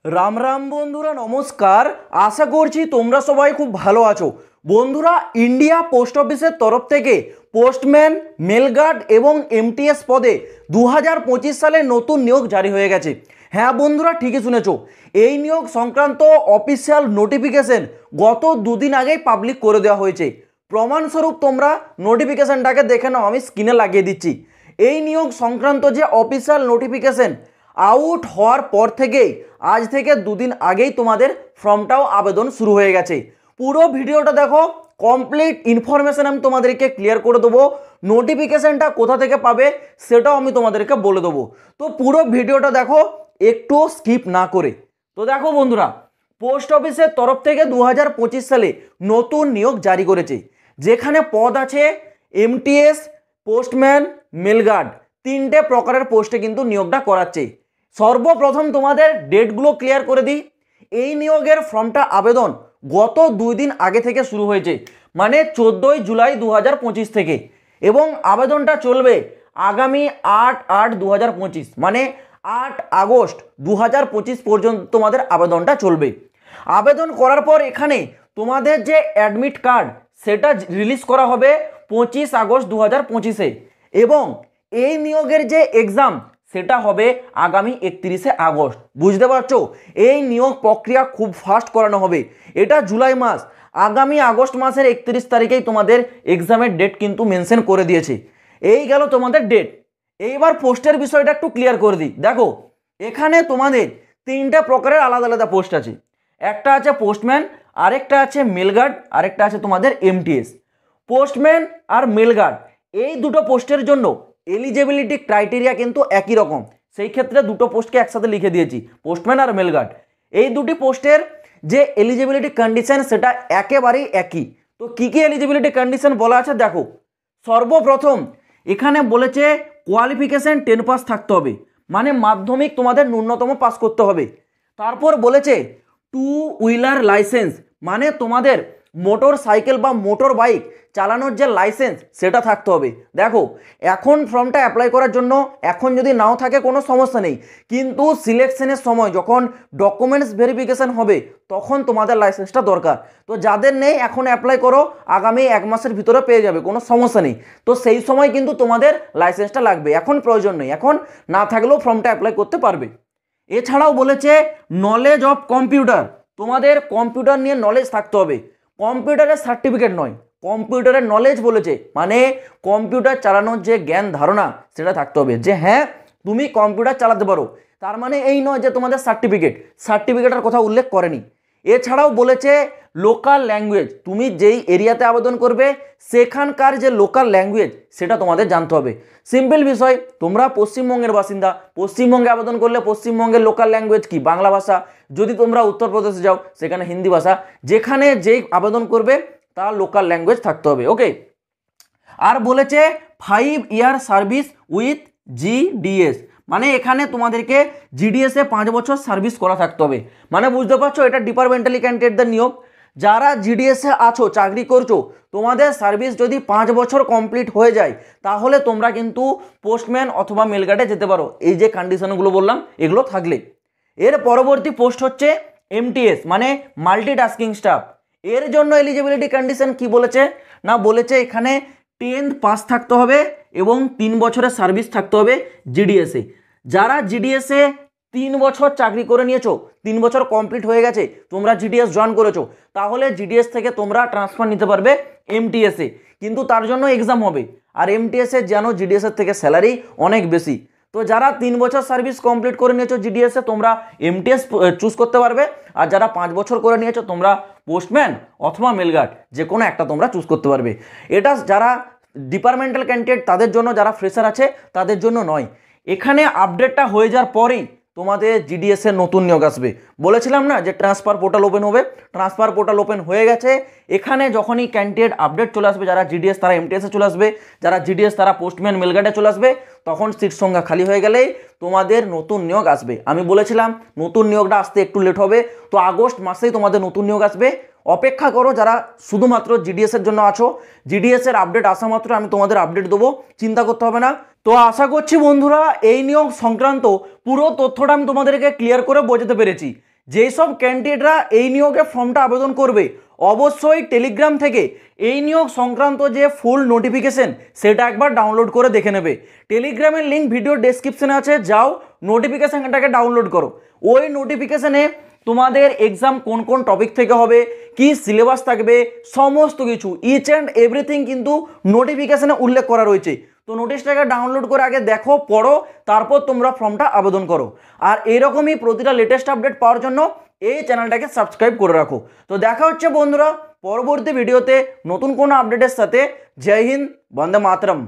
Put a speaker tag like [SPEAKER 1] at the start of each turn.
[SPEAKER 1] রাম রাম বন্ধুরা, নমস্কার। আশা করছি তোমরা সবাই খুব ভালো আছো। বন্ধুরা, ইন্ডিয়া পোস্ট অফিসের তরফ থেকে পোস্টম্যান, মেলগার্ড এবং এমটিএস পদে 2025 সালে নতুন নিয়োগ জারি হয়ে গেছে। হ্যাঁ বন্ধুরা, ঠিকই শুনেছো। এই নিয়োগ সংক্রান্ত অফিসিয়াল নোটিফিকেশন গত দুদিন আগেই পাবলিক করে দেওয়া হয়েছে। প্রমাণস্বরূপ তোমরা নোটিফিকেশনটাকে দেখে নাও, আমি স্ক্রিনে লাগিয়ে দিচ্ছি। এই নিয়োগ সংক্রান্ত যে অফিসিয়াল নোটিফিকেশন আউট হওয়ার পর থেকেই আজ থেকে দুদিন আগেই তোমাদের ফর্মটাও আবেদন শুরু হয়ে গেছে। পুরো ভিডিওটা দেখো, কমপ্লিট ইনফরমেশন আমি তোমাদেরকে ক্লিয়ার করে দেবো। নোটিফিকেশনটা কোথা থেকে পাবে সেটাও আমি তোমাদেরকে বলে দেবো। তো পুরো ভিডিওটা দেখো, একটু স্কিপ না করে। তো দেখো বন্ধুরা, পোস্ট অফিসের তরফ থেকে 2025 সালে নতুন নিয়োগ জারি করেছে, যেখানে পদ আছে এমটিএস, পোস্টম্যান, মেলগার্ড, তিনটে প্রকারের পোস্টে কিন্তু নিয়োগটা করাচ্ছে। সর্বপ্রথম তোমাদের ডেটগুলো ক্লিয়ার করে দিই। এই নিয়োগের ফর্মটা আবেদন গত 2 দিন আগে থেকে শুরু হয়েছে, মানে 14ই জুলাই 2025 থেকে, এবং আবেদনটা চলবে আগামী 8/8/2025, মানে 8 আগস্ট 2025 পর্যন্ত তোমাদের আবেদনটা চলবে। আবেদন করার পর এখানে তোমাদের যে অ্যাডমিট কার্ড সেটা রিলিজ করা হবে 25 আগস্ট 2025-এ, এবং এই নিয়োগের যে এক্সাম সেটা হবে আগামী 31শে আগস্ট। বুঝতে পারছো, এই নিয়োগ প্রক্রিয়া খুব ফাস্ট করানো হবে। এটা জুলাই মাস, আগামী আগস্ট মাসের 31 তারিখেই তোমাদের এক্সামের ডেট কিন্তু মেনশন করে দিয়েছে। এই গেল তোমাদের ডেট। এইবার পোস্টের বিষয়টা একটু ক্লিয়ার করে দিই। দেখো, এখানে তোমাদের তিনটে প্রকারের আলাদা আলাদা পোস্ট আছে। একটা আছে পোস্টম্যান, আরেকটা আছে মেলগার্ড, আরেকটা আছে তোমাদের এমটিএস। পোস্টম্যান আর মেলগার্ড এই দুটো পোস্টের জন্য এলিজিবিলিটি ক্রাইটেরিয়া কিন্তু একই রকম। সেই ক্ষেত্রে দুটো পোস্টকে একসাথে লিখে দিয়েছি, পোস্টম্যান আর মেলগার্ড। এই দুটি পোস্টের যে এলিজিবিলিটি কন্ডিশন সেটা একেবারেই একই। তো কী কী এলিজিবিলিটি কন্ডিশন বলা আছে দেখো। সর্বপ্রথম এখানে বলেছে কোয়ালিফিকেশন 10 পাস থাকতে হবে, মানে মাধ্যমিক তোমাদের ন্যূনতম পাস করতে হবে। তারপর বলেছে 2 হুইলার লাইসেন্স, মানে তোমাদের মোটর সাইকেল বা মোটর বাইক চালানোর যে লাইসেন্স সেটা থাকতে হবে। দেখো, এখন ফর্মটা অ্যাপ্লাই করার জন্য এখন যদি নাও থাকে কোনো সমস্যা নেই, কিন্তু সিলেকশনের সময় যখন ডকুমেন্টস ভেরিফিকেশন হবে তখন তোমাদের লাইসেন্সটা দরকার। তো যাদের নেই এখন অ্যাপ্লাই করো, আগামী 1 মাসের ভিতরে পেয়ে যাবে, কোনো সমস্যা নেই। তো সেই সময় কিন্তু তোমাদের লাইসেন্সটা লাগবে, এখন প্রয়োজন নেই, এখন না থাকলেও ফর্মটা অ্যাপ্লাই করতে পারবে। এছাড়াও বলেছে নলেজ অফ কম্পিউটার, তোমাদের কম্পিউটার নিয়ে নলেজ থাকতে হবে। কম্পিউটারের সার্টিফিকেট নয়, কম্পিউটারের নলেজ বলেছে, মানে কম্পিউটার চালানোর যে জ্ঞান ধারণা সেটা থাকতে হবে, যে হ্যাঁ তুমি কম্পিউটার চালাতে পারো। তার মানে এই নয় যে তোমাদের সার্টিফিকেটের কথা উল্লেখ করেনি। এছাড়াও বলেছে লোকাল ল্যাঙ্গুয়েজ, তুমি যেই এরিয়াতে আবেদন করবে সেখানকার যে লোকাল ল্যাঙ্গুয়েজ সেটা তোমাদের জানতে হবে। সিম্পল বিষয়, তোমরা পশ্চিমবঙ্গের বাসিন্দা, পশ্চিমবঙ্গে আবেদন করলে পশ্চিমবঙ্গের লোকাল ল্যাঙ্গুয়েজ কি? বাংলা ভাষা। যদি তোমরা উত্তরপ্রদেশে যাও সেখানে হিন্দি ভাষা। যেখানে যেই আবেদন করবে তার লোকাল ল্যাঙ্গুয়েজ থাকতে হবে। ওকে। আর বলেছে 5 ইয়ার সার্ভিস উইথ জিডিএস, মানে এখানে তোমাদেরকে জিডিএসে 5 বছর সার্ভিস করা থাকতে হবে। মানে বুঝতে পারছো, এটা ডিপার্টমেন্টালি ক্যান্ডিডেটদের নিয়োগ। যারা জিডিএসে আছো, চাকরি করছো, তোমাদের সার্ভিস যদি 5 বছর কমপ্লিট হয়ে যায় তাহলে তোমরা কিন্তু পোস্টম্যান অথবা মেলগার্ডে যেতে পারো, এই যে কন্ডিশনগুলো বললাম এগুলো থাকলে। এর পরবর্তী পোস্ট হচ্ছে এমটিএস, মানে মাল্টিটাস্কিং স্টাফ। এর জন্য এলিজিবিলিটি কন্ডিশন কি বলেছে না, বলেছে এখানে 10th পাস থাকতে হবে এবং 3 বছরের সার্ভিস থাকতে হবে জিডিএসে। যারা জিডিএসে 3 বছর চাকরি করে নিয়েছো, 3 বছর কমপ্লিট হয়ে গেছে, তোমরা জিডিএস জয়েন করেছো, তাহলে জিডিএস থেকে তোমরা ট্রান্সফার নিতে পারবে এমটিএসে, কিন্তু তার জন্য এক্সাম হবে। আর এমটিএসে জানো জিডিএসের থেকে স্যালারি অনেক বেশি। তো যারা 3 বছর সার্ভিস কমপ্লিট করে নিয়েছো জিডিএসে, তোমরা এমটিএস চুজ করতে পারবে। আর যারা 5 বছর করে নিয়েছো তোমরা পোস্টম্যান অথবা মেলগার্ড যে কোনো একটা তোমরা চুজ করতে পারবে। এটা যারা ডিপার্টমেন্টাল ক্যান্ডিডেট তাদের জন্য, যারা ফ্রেশার আছে তাদের জন্য নয়। এখানে আপডেটটা হয়ে যাওয়ার পরেই তোমাদের জিডিএসের নতুন নিয়োগ আসবে। বলেছিলাম না যে ট্রান্সফার পোর্টাল ওপেন হবে, ট্রান্সফার পোর্টাল ওপেন হয়ে গেছে। এখানে যখনই ক্যান্ডিডেট আপডেট চলে আসবে, যারা জিডিএস তারা এমটিএসে চলে আসবে, যারা জিডিএস তারা পোস্টম্যান মেলগার্ডে চলে আসবে, তখন সিট সংখ্যা খালি হয়ে গেলেই তোমাদের নতুন নিয়োগ আসবে। আমি বলেছিলাম নতুন নিয়োগটা আসতে একটু লেট হবে, তো আগস্ট মাসেই তোমাদের নতুন নিয়োগ আসবে। অপেক্ষা করো যারা শুধুমাত্র জিডিএসের জন্য আছো, জিডিএসের আপডেট আসা মাত্র আমি তোমাদের আপডেট দেবো, চিন্তা করতে হবে না। তো আশা করছি বন্ধুরা এই নিয়োগ সংক্রান্ত পুরো তথ্যটা আমি তোমাদেরকে ক্লিয়ার করে বোঝাতে পেরেছি। যেই সব ক্যান্ডিডেটরা এই নিয়োগে ফর্মটা আবেদন করবে অবশ্যই টেলিগ্রাম থেকে এই নিয়োগ সংক্রান্ত যে ফুল নোটিফিকেশন সেটা একবার ডাউনলোড করে দেখে নেবে। টেলিগ্রামের লিঙ্ক ভিডিও ডেসক্রিপশনে আছে, যাও নোটিফিকেশানটাকে ডাউনলোড করো। ওই নোটিফিকেশানে তোমাদের এক্সাম কোন কোন টপিক থেকে হবে, কি সিলেবাস থাকবে, সমস্ত কিছু ইচ অ্যান্ড এভরিথিং কিন্তু নোটিফিকেশানে উল্লেখ করা রয়েছে। তো নোটিশটাকে ডাউনলোড করে আগে দেখো, পড়ো, তারপর তোমরা ফর্মটা আবেদন করো। আর এরকমই প্রতিটা লেটেস্ট আপডেট পাওয়ার জন্য এই চ্যানেলটাকে সাবস্ক্রাইব করে রাখো। তো দেখা হচ্ছে বন্ধুরা পরবর্তী ভিডিওতে নতুন কোনো আপডেটের সাথে। জয় হিন্দ, বন্দে মাতরম।